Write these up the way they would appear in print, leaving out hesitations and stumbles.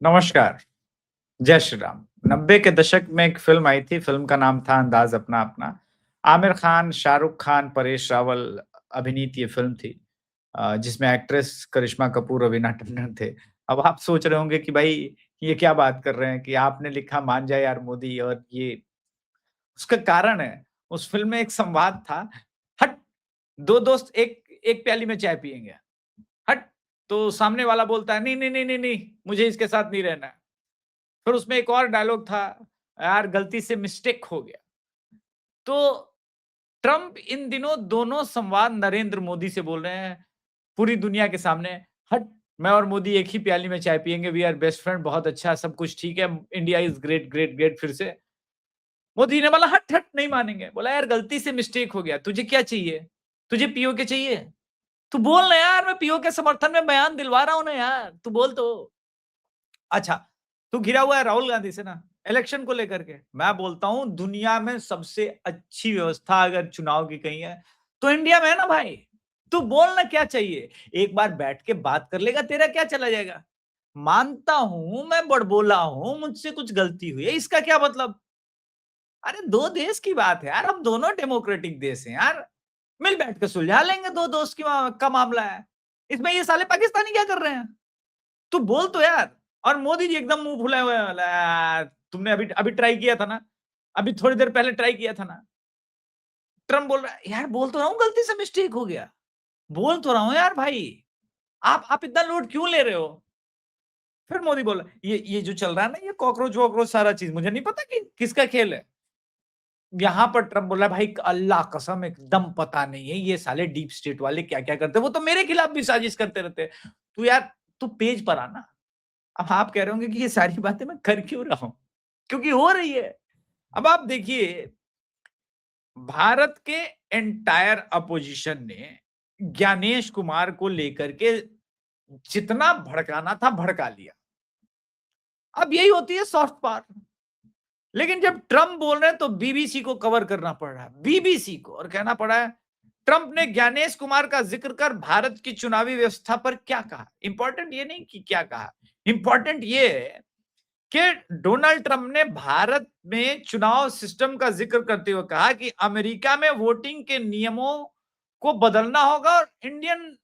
नमस्कार, जय श्री राम। 90 के दशक में एक फ़िल्म आई थी, फ़िल्म का नाम था अंदाज़ अपना अपना। आमिर खान, शाहरुख खान, परेश रावल अभिनीत ये फ़िल्म थी जिसमें एक्ट्रेस करिश्मा कपूर, रवीना टंडन थे। अब आप सोच रहे होंगे कि भाई ये क्या बात कर रहे हैं कि आपने लिखा मान जा यार मोदी और ये उसका कारण है, उस फ़िल्म में एक संवाद था, "हट! 2 दोस्त एक एक प्याली में चाय पिएँगे, हट!" तो सामने वाला बोलता है, "नहीं, नहीं, नहीं, नहीं, नहीं, मुझे इसके साथ नहीं रहना है।" फिर उसमें एक और डायलॉग था, यार गलती से मिस्टेक हो गया। तो ट्रम्प इन दिनों दोनों संवाद नरेंद्र मोदी से बोल रहे हैं, पूरी दुनिया के सामने, "हट! मैं और मोदी एक ही प्याली में चाय पिएँगे, वी आर बेस्ट फ्रेंड, बहुत अच्छा, सब कुछ ठीक है, India is great, great, great" फिर से। मोदी ने बोला, "हट, हट, नहीं मानेंगे।" बोला, "यार गलती से मिस्टेक हो गया, तुझे क्या चाहिए? तुझे पीओके चाहिए? तू बोल ना यार, मैं पीओके समर्थन में बयान दिलवा रहा हूँ ना यार, तू बोल तो।" अच्छा, तू घिरा हुआ है राहुल गांधी से ना, इलेक्शन को लेकर के। मैं बोलता हूँ दुनिया में सबसे अच्छी व्यवस्था अगर चुनाव की कहीं है, तो इंडिया में है ना भाई। तू बोल ना क्या चाहिए? एक बार बैठ के बात कर लेगा, तेरा क्या चला जाएगा? मानता हूँ, मैं बड़बोला हूँ, मुझसे कुछ गलती हुई है, इसका क्या मतलब? अरे 2 देश की बात है यार, हम दोनों डेमोक्रेटिक देश हैं यार। मिल बैठ के सुलझा लेंगे, 2 दोस्त का मामला है। इसमें ये साले पाकिस्तानी क्या कर रहे हैं? तू बोल तो यार। और मोदी जी एकदम मुंह फुलाए हुए हैं, बोला, यार तुमने अभी अभी ट्राई किया था ना, अभी थोड़ी देर पहले ट्राई किया था ना। ट्रम्प बोल रहा है, यार बोल तो रहा हूँ गलती से मिस्टेक हो गया, बोल तो रहा हूँ यार भाई, आप इतना लोड क्यों ले रहे हो? फिर मोदी बोला, ये जो चल रहा है ना, ये कॉकरोच वॉकरोच सारा चीज मुझे नहीं पता कि किसका खेल है। यहाँ पर ट्रम्प बोला, भाई अल्लाह कसम एकदम पता नहीं है, ये साले डीप स्टेट वाले क्या क्या करते हैं, वो तो मेरे खिलाफ भी साजिश करते रहते हैं। तू यार तू पेज पर आना। अब आप कह रहे होंगे कि ये सारी बातें मैं कर क्यों रहा हूं? क्योंकि हो रही है। अब आप देखिए, भारत के एंटायर अपोजिशन ने ज्ञानेश कुमार को लेकर के जितना भड़काना था भड़का लिया। अब यही होती है सॉफ्ट पावर। लेकिन जब ट्रम्प बोल रहे हैं तो बीबीसी को कवर करना पड़ रहा है, बीबीसी को, और कहना पड़ा है ट्रम्प ने ज्ञानेश कुमार का जिक्र कर भारत की चुनावी व्यवस्था पर क्या कहा। इंपॉर्टेंट ये नहीं कि क्या कहा, इंपॉर्टेंट ये है कि डोनाल्ड ट्रंप ने भारत में चुनाव सिस्टम का जिक्र करते हुए कहा कि अमेरिका में वोटिंग के नियमों को बदलना होगा और इंडियन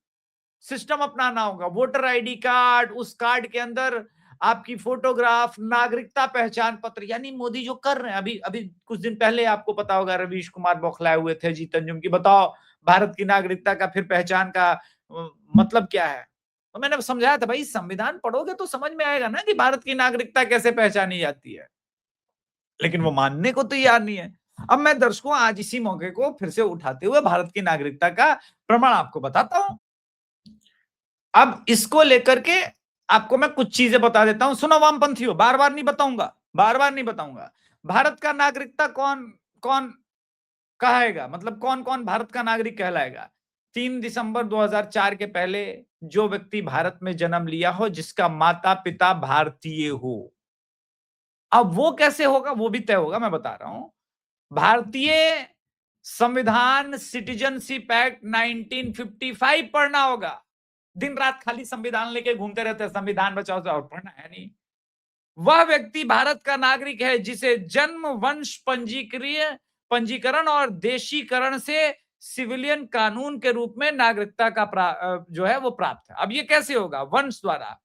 सिस्टम अपनाना होगा। वोटर आईडी कार्ड, उस कार्ड के अंदर आपकी फोटोग्राफ, नागरिकता पहचान पत्र, यानी मोदी जो कर रहे हैं, अभी अभी कुछ दिन पहले आपको पता होगा रवीश कुमार बौखलाए हुए थे जीतन जुम की, बताओ भारत की नागरिकता का फिर पहचान का मतलब क्या है। तो मैंने समझाया था, भाई संविधान पढ़ोगे तो समझ में आएगा ना कि भारत की नागरिकता कैसे पहचानी जाती है। लेकिन वो मानने को तैयार नहीं है। अब मैं दर्शकों आज इसी मौके को फिर से उठाते हुए भारत की नागरिकता का प्रमाण आपको बताता हूं। अब इसको लेकर के आपको मैं कुछ चीजें बता देता हूं, सुनो वामपंथियों, बार बार नहीं बताऊंगा, बार बार नहीं बताऊंगा। भारत का नागरिकता कौन कौन कहाएगा, मतलब कौन कौन भारत का नागरिक कहलाएगा। 3 दिसंबर 2004 के पहले जो व्यक्ति भारत में जन्म लिया हो, जिसका माता पिता भारतीय हो। अब वो कैसे होगा, वो भी तय होगा, मैं बता रहा हूं। भारतीय संविधान सिटीजनशिप एक्ट 1955 पढ़ना होगा। दिन रात खाली संविधान लेके घूमते रहते हैं, संविधान बचाओ से, और पढ़ना है नहीं। वह व्यक्ति भारत का नागरिक है जिसे जन्म, वंश पंजीकरण और देशीकरण से सिविलियन कानून के रूप में नागरिकता का जो है वो प्राप्त है। अब ये कैसे होगा? वंश द्वारा।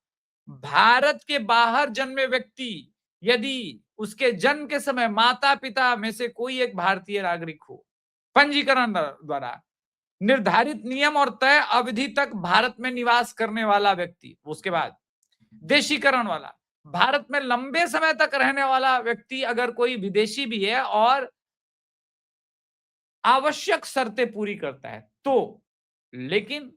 भारत के बाहर जन्मे व्यक्ति यदि उसके जन्म के समय माता पिता में से कोई एक भारतीय नागरिक हो, पंजीकरण द्वारा निर्धारित नियम और तय अवधि तक भारत में निवास करने वाला व्यक्ति, उसके बाद देशीकरण वाला, भारत में लंबे समय तक रहने वाला व्यक्ति, अगर कोई विदेशी भी है और आवश्यक शर्तें पूरी करता है तो। लेकिन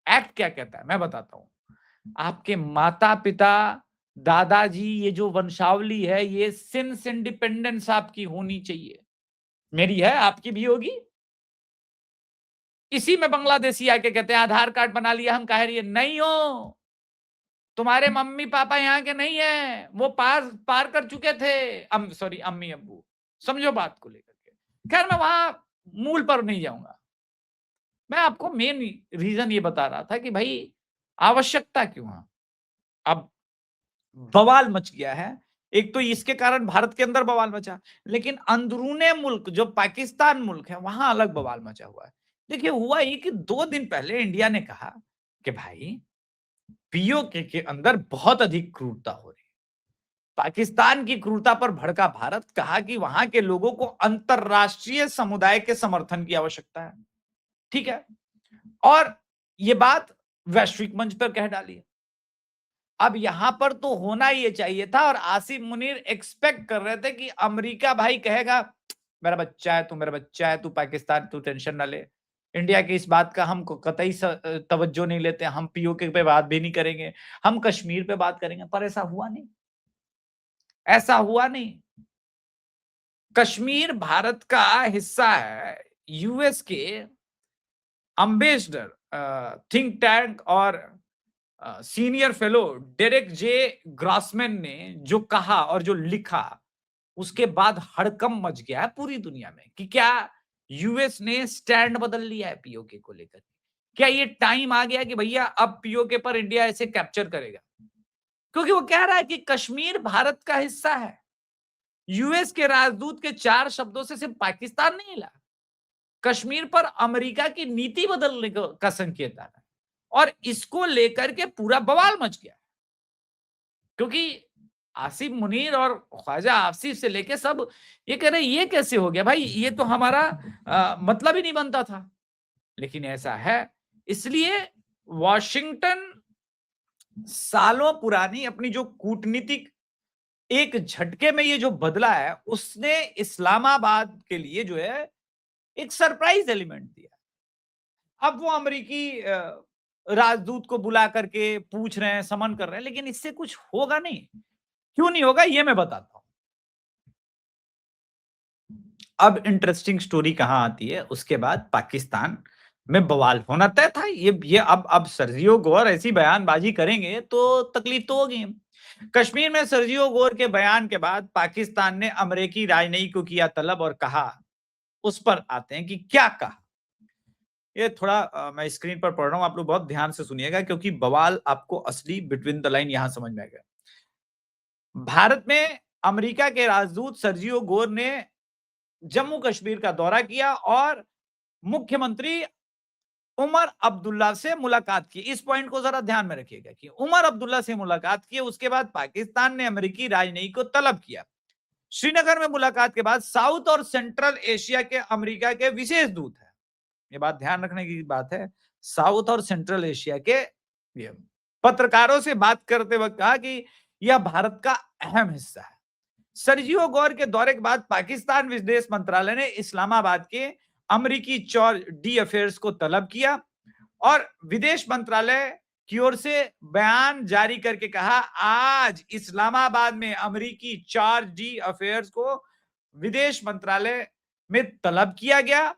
एक्ट क्या कहता है मैं बताता हूं। आपके माता पिता, दादाजी, ये जो वंशावली है, ये सिंस इंडिपेंडेंस आपकी होनी चाहिए। मेरी है, आपकी भी होगी। इसी में बांग्लादेशी आके कहते हैं आधार कार्ड बना लिया, हम कह रही है नहीं हो, तुम्हारे मम्मी पापा यहाँ के नहीं है, वो पार पार कर चुके थे। सॉरी, अम्मी अब्बू, समझो बात को लेकर के। खैर मैं वहां मूल पर नहीं जाऊंगा, मैं आपको मेन रीजन ये बता रहा था कि भाई आवश्यकता क्यों है। अब बवाल मच गया है। एक तो इसके कारण भारत के अंदर बवाल मचा, लेकिन अंदरूने मुल्क जो पाकिस्तान मुल्क है, वहां अलग बवाल मचा हुआ है। देखिए, हुआ ये कि 2 दिन पहले इंडिया ने कहा कि भाई पीओके के अंदर बहुत अधिक क्रूरता हो रही है। पाकिस्तान की क्रूरता पर भड़का भारत, कहा कि वहां के लोगों को अंतरराष्ट्रीय समुदाय के समर्थन की आवश्यकता है। ठीक है? और ये बात वैश्विक मंच पर कह डाली है। अब यहां पर तो होना ही चाहिए था, और आसिम मुनीर एक्सपेक्ट कर रहे थे कि अमेरिका भाई कहेगा मेरा बच्चा है, तू मेरा बच्चा है, तू पाकिस्तान, तू टेंशन ना ले। इंडिया की इस बात का हम कतई तवज्जो नहीं लेते, हम पीओके पे बात भी नहीं करेंगे, हम कश्मीर पे बात करेंगे। पर ऐसा हुआ नहीं, ऐसा हुआ नहीं। कश्मीर भारत का हिस्सा है। यूएस के अम्बेसडर, थिंक टैंक और सीनियर फेलो डेरेक जे ग्रासमैन ने जो कहा और जो लिखा, उसके बाद हड़कंप मच गया है पूरी दुनिया में कि क्या यूएस ने स्टैंड बदल लिया है पीओके को लेकर। क्या ये टाइम आ गया कि भैया अब पीओके पर इंडिया ऐसे कैप्चर करेगा? क्योंकि वो कह रहा है कि कश्मीर भारत का हिस्सा है। यूएस के राजदूत के 4 शब्दों से सिर्फ पाकिस्तान नहीं हिला, कश्मीर पर अमेरिका की नीति बदलने का संकेत आ रहा है, और इसको लेकर के पूरा बवाल मच गया। क्योंकि आसिफ मुनीर और ख्वाजा आसिफ से लेके सब ये कह रहे ये कैसे हो गया भाई, ये तो हमारा मतलब ही नहीं बनता था। लेकिन ऐसा है, इसलिए वॉशिंगटन सालों पुरानी अपनी जो कूटनीतिक एक झटके में ये जो बदला है, उसने इस्लामाबाद के लिए जो है एक सरप्राइज एलिमेंट दिया। अब वो अमेरिकी राजदूत को बुला करके पूछ रहे हैं, समन कर रहे हैं, लेकिन इससे कुछ होगा नहीं। क्यों नहीं होगा, ये मैं बताता हूं। अब इंटरेस्टिंग स्टोरी कहां आती है, उसके बाद पाकिस्तान में बवाल होना तय था। ये अब सर्जियो गोर ऐसी बयानबाजी करेंगे तो तकलीफ तो होगी। कश्मीर में सर्जियो गोर के बयान के बाद पाकिस्तान ने अमेरिकी राजनयिक को किया तलब और कहा, उस पर आते हैं कि क्या कहा। ये थोड़ा मैं स्क्रीन पर पढ़ रहा हूं, आप लोग बहुत ध्यान से सुनिएगा, क्योंकि बवाल आपको असली बिटवीन द लाइन यहां समझ में आएगा। भारत में अमेरिका के राजदूत सर्जियो गोर ने जम्मू कश्मीर का दौरा किया और मुख्यमंत्री उमर अब्दुल्ला से मुलाकात की। इस पॉइंट को जरा ध्यान में रखिएगा कि उमर अब्दुल्ला से मुलाकात की। उसके बाद पाकिस्तान ने अमेरिकी राजनयिक को तलब किया। श्रीनगर में मुलाकात के बाद साउथ और सेंट्रल एशिया के अमेरिका के विशेष दूत है, ये बात ध्यान रखने की बात है, साउथ और सेंट्रल एशिया के ये पत्रकारों से बात करते वक्त कहा कि यह भारत का अहम हिस्सा है। सर्जियो गौर के दौरे के बाद पाकिस्तान विदेश मंत्रालय ने इस्लामाबाद के अमेरिकी जॉर्ज डी अफेयर्स को तलब किया और विदेश मंत्रालय की ओर से बयान जारी करके कहा, आज इस्लामाबाद में अमेरिकी जॉर्ज डी अफेयर्स को विदेश मंत्रालय में तलब किया गया।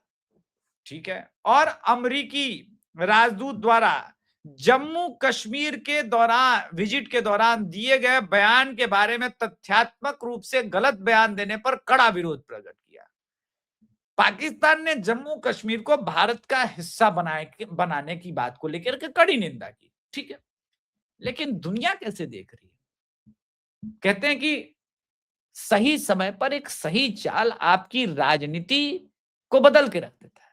ठीक है, और अमेरिकी राजदूत द्वारा जम्मू कश्मीर के दौरान विजिट के दौरान दिए गए बयान के बारे में तथ्यात्मक रूप से गलत बयान देने पर कड़ा विरोध प्रकट किया। पाकिस्तान ने जम्मू कश्मीर को भारत का हिस्सा बनाने की बात को लेकर के कड़ी निंदा की। ठीक है, लेकिन दुनिया कैसे देख रही है? कहते हैं कि सही समय पर एक सही चाल आपकी राजनीति को बदल के रख देता है।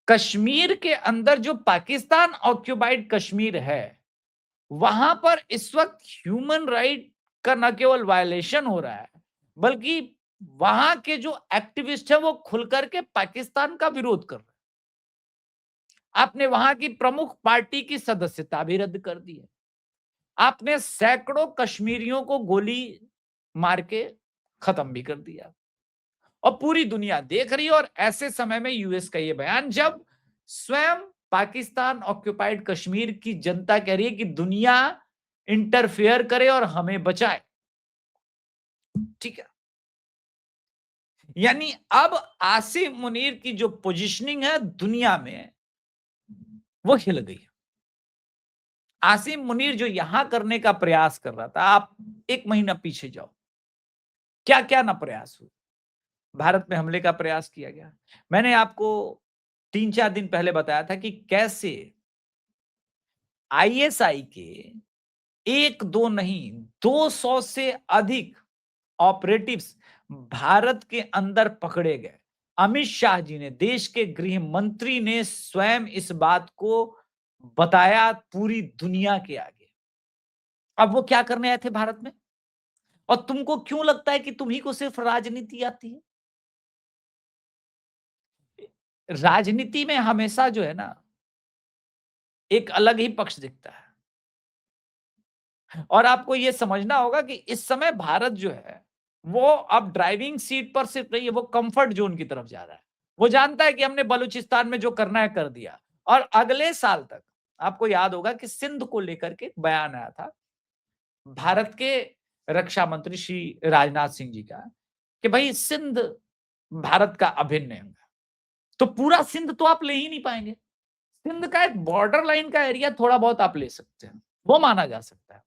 कश्मीर के अंदर जो पाकिस्तान ऑक्यूपाइड कश्मीर है, वहां पर इस वक्त ह्यूमन राइट का न केवल वायलेशन हो रहा है, बल्कि वहां के जो एक्टिविस्ट है वो खुल करके पाकिस्तान का विरोध कर रहे हैं। आपने वहां की प्रमुख पार्टी की सदस्यता भी रद्द कर दी है। आपने सैकड़ों कश्मीरियों को गोली मार के खत्म भी कर दिया, और पूरी दुनिया देख रही है। और ऐसे समय में यूएस का ये बयान, जब स्वयं पाकिस्तान ऑक्यूपाइड कश्मीर की जनता कह रही है कि दुनिया इंटरफेयर करे और हमें बचाए। ठीक है, यानी अब आसिम मुनीर की जो पोजीशनिंग है दुनिया में, वो हिल गई है। आसिम मुनीर जो यहां करने का प्रयास कर रहा था, आप एक महीना पीछे जाओ, क्या क्या ना प्रयास हुआ। भारत में हमले का प्रयास किया गया। मैंने आपको 3-4 दिन पहले बताया था कि कैसे आईएसआई के एक दो नहीं, 200 से अधिक ऑपरेटिव्स भारत के अंदर पकड़े गए। अमित शाह जी ने, देश के गृह मंत्री ने स्वयं इस बात को बताया पूरी दुनिया के आगे। अब वो क्या करने आए थे भारत में? और तुमको क्यों लगता है कि तुम्ही को सिर्फ राजनीति आती है? राजनीति में हमेशा जो है ना, एक अलग ही पक्ष दिखता है। और आपको ये समझना होगा कि इस समय भारत जो है, वो अब ड्राइविंग सीट पर सिर्फ नहीं है, वो कंफर्ट जोन की तरफ जा रहा है। वो जानता है कि हमने बलूचिस्तान में जो करना है कर दिया, और अगले साल तक आपको याद होगा कि सिंध को लेकर के एक बयान आया था भारत के रक्षा मंत्री श्री राजनाथ सिंह जी का, कि भाई सिंध भारत का अभिन्न अंग है। तो पूरा सिंध तो आप ले ही नहीं पाएंगे। सिंध का एक बॉर्डर लाइन का एरिया थोड़ा बहुत आप ले सकते हैं, वो माना जा सकता है,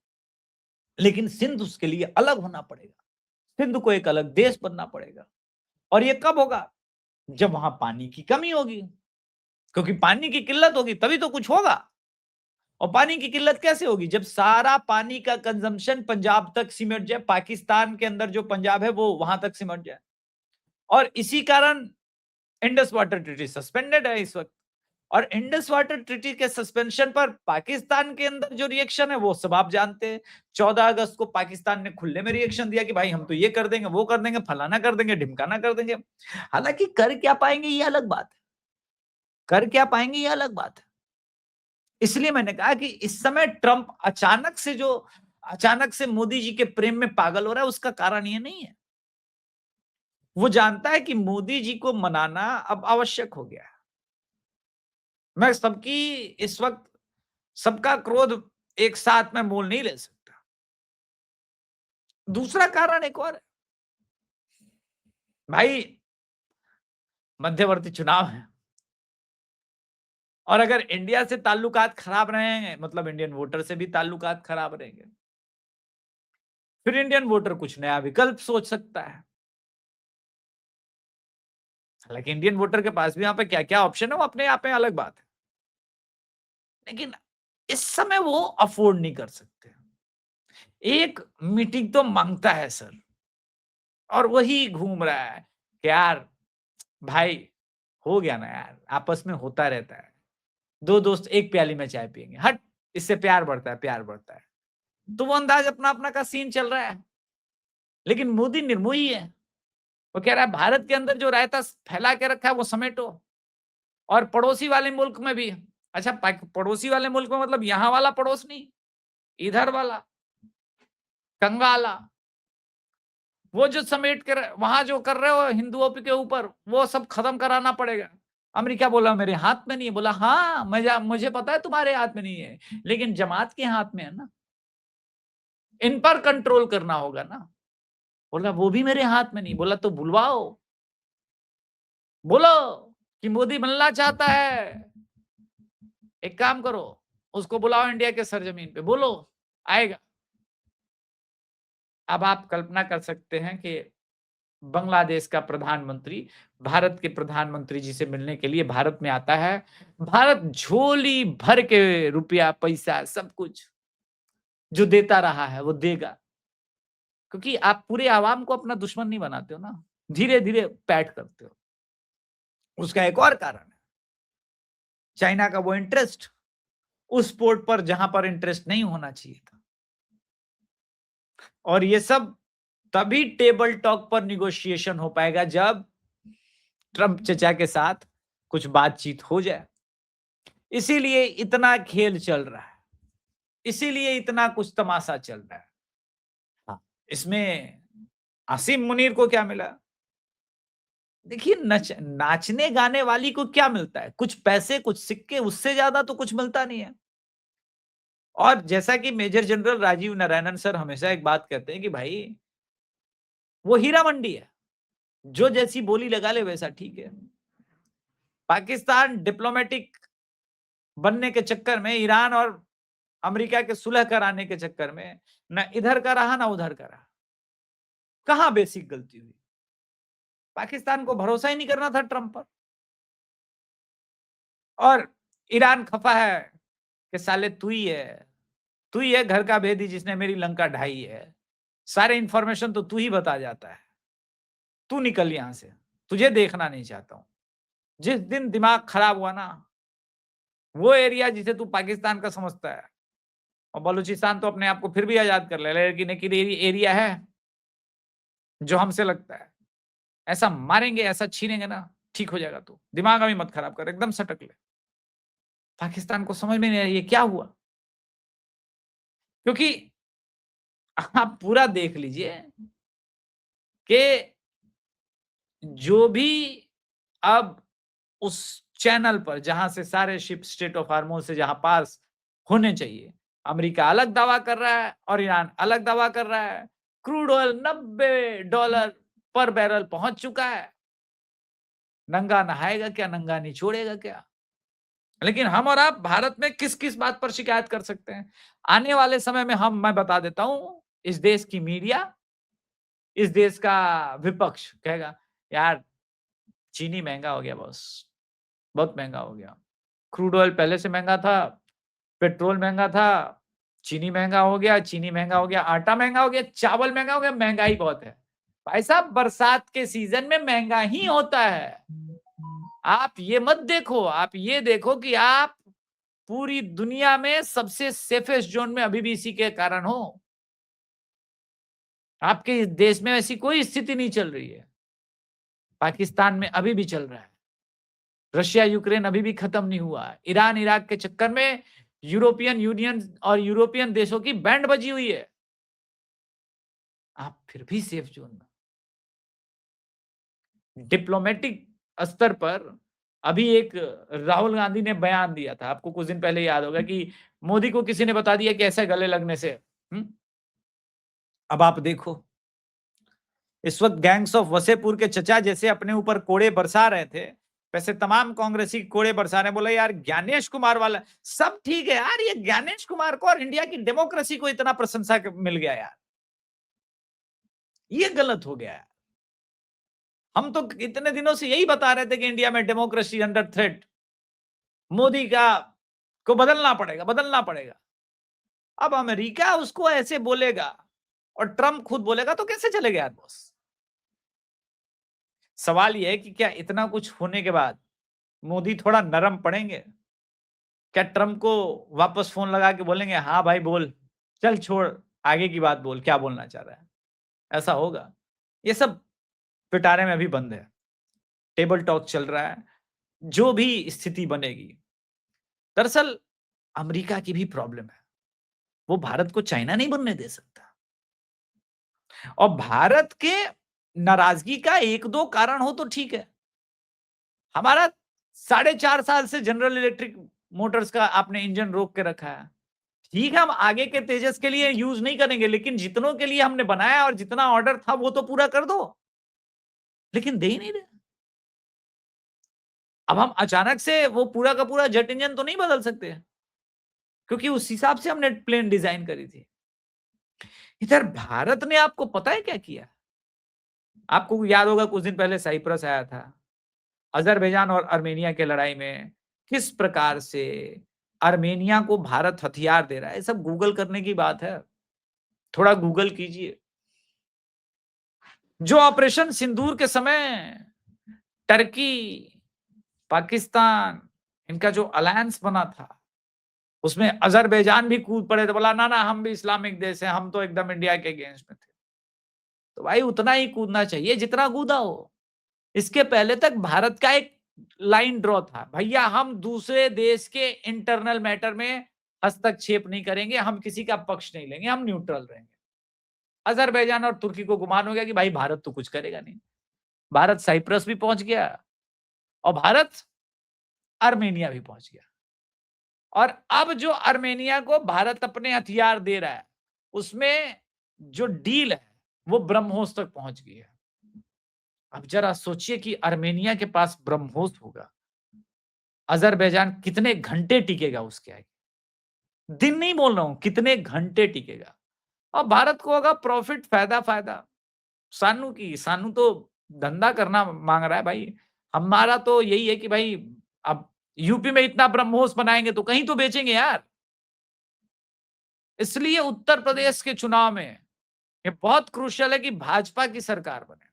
लेकिन सिंध उसके लिए अलग होना पड़ेगा। सिंध को एक अलग देश बनना पड़ेगा। और ये कब होगा? जब वहां पानी की कमी होगी, क्योंकि पानी की किल्लत होगी तभी तो कुछ होगा। और पानी की किल्लत कैसे होगी? जब सारा पानी का कंजम्पशन पंजाब तक सिमट जाए, पाकिस्तान के अंदर जो पंजाब है वो वहां तक सिमट जाए। और इसी कारण इंडस वाटर ट्रीटी सस्पेंडेड है इस वक्त। और इंडस वाटर ट्रीटी के सस्पेंशन पर पाकिस्तान के अंदर जो रिएक्शन है वो सब आप जानते हैं। 14 अगस्त को पाकिस्तान ने खुले में रिएक्शन दिया कि भाई हम तो ये कर देंगे, वो कर देंगे, फलाना कर देंगे, ढिमकाना कर देंगे। हालांकि कर क्या पाएंगे ये अलग बात है, कर क्या पाएंगे ये अलग बात है। इसलिए मैंने कहा कि इस समय ट्रंप अचानक से मोदी जी के प्रेम में पागल हो रहा है, उसका कारण ये नहीं है। वो जानता है कि मोदी जी को मनाना अब आवश्यक हो गया है। मैं सबकी इस वक्त सबका क्रोध एक साथ में मोल नहीं ले सकता। दूसरा कारण एक और है भाई, मध्यवर्ती चुनाव है, और अगर इंडिया से ताल्लुकात खराब रहेंगे मतलब इंडियन वोटर से भी ताल्लुकात खराब रहेंगे, फिर इंडियन वोटर कुछ नया विकल्प सोच सकता है। हालांकि इंडियन वोटर के पास भी यहाँ पे क्या क्या ऑप्शन है वो अपने आप में अलग बात है, लेकिन इस समय वो अफोर्ड नहीं कर सकते। एक मीटिंग तो मांगता है सर, और वही घूम रहा है कि यार भाई हो गया ना यार, आपस में होता रहता है, दो दोस्त एक प्याली में चाय पियेंगे, हट, इससे प्यार बढ़ता है, प्यार बढ़ता है। तो वो अंदाज अपना अपना का सीन चल रहा है। लेकिन मोदी निर्मोही है, वो कह रहा है भारत के अंदर जो रायता फैला के रखा है वो समेटो, और पड़ोसी वाले मुल्क में भी। अच्छा, पड़ोसी वाले मुल्क में मतलब यहां वाला पड़ोस नहीं, इधर वाला कंगाला, वो जो समेट कर वहां जो कर रहे हो हिंदुओं के ऊपर, वो सब खत्म कराना पड़ेगा। अमेरिका बोला मेरे हाथ में नहीं है, बोला हाँ मुझे पता है तुम्हारे हाथ में नहीं है, लेकिन जमात के हाथ में है ना, इन पर कंट्रोल करना होगा ना। बोला वो भी मेरे हाथ में नहीं, बोला तो बुलवाओ, बोलो कि मोदी बनना चाहता है, एक काम करो उसको बुलाओ इंडिया के सरजमीन पे, बोलो आएगा। अब आप कल्पना कर सकते हैं कि बांग्लादेश का प्रधानमंत्री भारत के प्रधानमंत्री जी से मिलने के लिए भारत में आता है, भारत झोली भर के रुपया पैसा सब कुछ जो देता रहा है वो देगा, क्योंकि आप पूरे आवाम को अपना दुश्मन नहीं बनाते हो ना, धीरे धीरे पैठ करते हो। उसका एक और कारण है चाइना का वो इंटरेस्ट उस पोर्ट पर जहां पर इंटरेस्ट नहीं होना चाहिए था। और ये सब तभी टेबल टॉक पर निगोशिएशन हो पाएगा जब ट्रंप चचा के साथ कुछ बातचीत हो जाए। इसीलिए इतना खेल चल रहा है, इसीलिए इतना कुछ तमाशा चल रहा है। हाँ, इसमें आसिम मुनीर को क्या मिला? देखिए, नाचने गाने वाली को क्या मिलता है? कुछ पैसे, कुछ सिक्के, उससे ज्यादा तो कुछ मिलता नहीं है। और जैसा कि major general Rajiv Narayanan sir हमेशा एक बात कहते हैं कि भाई वो हीरा मंडी है, जो जैसी बोली लगा ले वैसा ठीक है। पाकिस्तान डिप्लोमेटिक बनने के चक्कर में, ईरान और अमेरिका के सुलह कराने के चक्कर में ना इधर का रहा ना उधर का रहा। कहां बेसिक गलती हुई? पाकिस्तान को भरोसा ही नहीं करना था ट्रंप पर, और ईरान खफा है कि साले तू ही है, तू ही है घर का भेदी जिसने मेरी लंका ढाई है। सारे इंफॉर्मेशन तो तू ही बता जाता है। तू निकल यहां से, तुझे देखना नहीं चाहता हूं। जिस दिन दिमाग खराब हुआ ना, वो एरिया जिसे तू पाकिस्तान का समझता है, और बलूचिस्तान तो अपने आप को फिर भी आजाद कर ले, लेकिन एक एरिया है जो हमसे लगता है। ऐसा मारेंगे, ऐसा छीनेंगे ना, ठीक हो जाएगा। तू दिमाग अभी मत खराब कर, एकदम सटक ले। पाकिस्तान को समझ में नहीं आ रही है क्या हुआ, क्योंकि आप पूरा देख लीजिए कि जो भी अब उस चैनल पर जहां से सारे शिप स्टेट ऑफ हार्मोन से जहां पास होने चाहिए, अमेरिका अलग दावा कर रहा है और ईरान अलग दावा कर रहा है। क्रूड ऑयल $90 पर बैरल पहुंच चुका है। नंगा नहाएगा क्या, नंगा निचोड़ेगा क्या? लेकिन हम और आप भारत में किस किस बात पर शिकायत कर सकते हैं? आने वाले समय में मैं बता देता हूं, इस देश की मीडिया, इस देश का विपक्ष कहेगा, यार चीनी महंगा हो गया बॉस, बहुत महंगा हो गया। क्रूड ऑयल पहले से महंगा था, पेट्रोल महंगा था, चीनी महंगा हो गया, चीनी महंगा हो गया, आटा महंगा हो गया, चावल महंगा हो गया, महंगाई बहुत है। भाई साहब, बरसात के सीजन में महंगा ही होता है। आप ये मत देखो, आप ये देखो कि आप पूरी दुनिया में सबसे सेफेस्ट जोन में अभी भी इसी के कारण हो। आपके इस देश में ऐसी कोई स्थिति नहीं चल रही है। पाकिस्तान में अभी भी चल रहा है। रशिया यूक्रेन अभी भी खत्म नहीं हुआ है। ईरान इराक के चक्कर में यूरोपियन यूनियन और यूरोपियन देशों की बैंड बजी हुई है। आप फिर भी सेफ जोन में। डिप्लोमेटिक स्तर पर अभी एक राहुल गांधी ने बयान दिया था, आपको कुछ दिन पहले याद होगा, कि मोदी को किसी ने बता दिया कि ऐसे गले लगने से अब आप देखो, इस वक्त गैंग्स ऑफ वसेपुर के चचा जैसे अपने ऊपर कोड़े बरसा रहे थे, वैसे तमाम कांग्रेसी कोड़े बरसा रहे। बोला यार ज्ञानेश कुमार वाला सब ठीक है यार, ये ज्ञानेश कुमार को और इंडिया की डेमोक्रेसी को इतना प्रशंसा मिल गया यार, ये गलत हो गया है। हम तो इतने दिनों से यही बता रहे थे कि इंडिया में डेमोक्रेसी अंडर थ्रेट, मोदी का को बदलना पड़ेगा, बदलना पड़ेगा। अब अमेरिका उसको ऐसे बोलेगा और ट्रम्प खुद बोलेगा तो कैसे चलेगा यार बॉस? सवाल यह है कि क्या इतना कुछ होने के बाद मोदी थोड़ा नरम पड़ेंगे? क्या ट्रम्प को वापस फोन लगा के बोलेंगे, हाँ भाई बोल, चल छोड़, आगे की बात बोल, क्या बोलना चाह रहा है? ऐसा होगा? ये सब पिटारे में अभी बंद है, टेबल टॉक चल रहा है, जो भी स्थिति बनेगी। दरअसल अमेरिका की भी प्रॉब्लम है, वो भारत को चाइना नहीं बनने दे सकता। और भारत के नाराजगी का एक दो कारण हो तो ठीक है। हमारा 4.5 साल से जनरल इलेक्ट्रिक मोटर्स का आपने इंजन रोक के रखा है। ठीक है, हम आगे के तेजस के लिए यूज नहीं करेंगे, लेकिन जितनों के लिए हमने बनाया और जितना ऑर्डर था वो तो पूरा कर दो, लेकिन दे ही नहीं रहे। अब हम अचानक से वो पूरा का पूरा जेट इंजन तो नहीं बदल सकते, क्योंकि उस हिसाब से हमने प्लेन डिजाइन करी थी। इधर भारत ने आपको पता है क्या किया? आपको याद होगा कुछ दिन पहले साइप्रस आया था, अजरबैजान और आर्मेनिया के लड़ाई में किस प्रकार से आर्मेनिया को भारत हथियार दे रहा है। सब गूगल करने की बात है, थोड़ा गूगल कीजिए। जो ऑपरेशन सिंदूर के समय टर्की, पाकिस्तान, इनका जो अलायंस बना था, उसमें अजरबैजान भी कूद पड़े थे, बोला ना ना हम भी इस्लामिक देश हैं, हम तो एकदम इंडिया के अगेंस्ट में थे। तो भाई उतना ही कूदना चाहिए जितना कूदा हो। इसके पहले तक भारत का एक लाइन ड्रॉ था, भैया हम दूसरे देश के इंटरनल मैटर में हस्तक्षेप नहीं करेंगे, हम किसी का पक्ष नहीं लेंगे, हम न्यूट्रल रहेंगे। अजरबैजान और तुर्की को गुमान हो गया कि भाई भारत तो कुछ करेगा नहीं। भारत साइप्रस भी पहुंच गया और भारत आर्मेनिया भी पहुंच गया। और अब जो आर्मेनिया को भारत अपने हथियार दे रहा है, उसमें जो डील है वो ब्रह्मोस तक पहुंच गई है। अब जरा सोचिए कि आर्मेनिया के पास ब्रह्मोस होगा, अजरबैजान कितने घंटे टिकेगा उसके आगे? दिन नहीं बोल रहा हूं, कितने घंटे टिकेगा? और भारत को होगा प्रॉफिट, फायदा फायदा। सानू तो धंधा करना मांग रहा है भाई। हमारा तो यही है कि भाई अब यूपी में इतना ब्रह्मोस बनाएंगे तो कहीं तो बेचेंगे यार। इसलिए उत्तर प्रदेश के चुनाव में ये बहुत क्रूशियल है कि भाजपा की सरकार बने।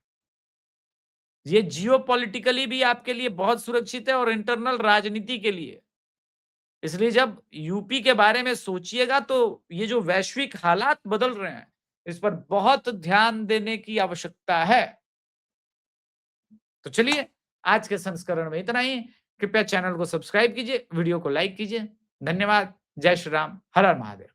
ये जियोपॉलिटिकली भी आपके लिए बहुत सुरक्षित है और इंटरनल राजनीति के लिए। इसलिए जब यूपी के बारे में सोचिएगा तो ये जो वैश्विक हालात बदल रहे हैं, इस पर बहुत ध्यान देने की आवश्यकता है। तो चलिए, आज के संस्करण में इतना ही। कृपया चैनल को सब्सक्राइब कीजिए, वीडियो को लाइक कीजिए। धन्यवाद। जय श्री राम। हर हर महादेव।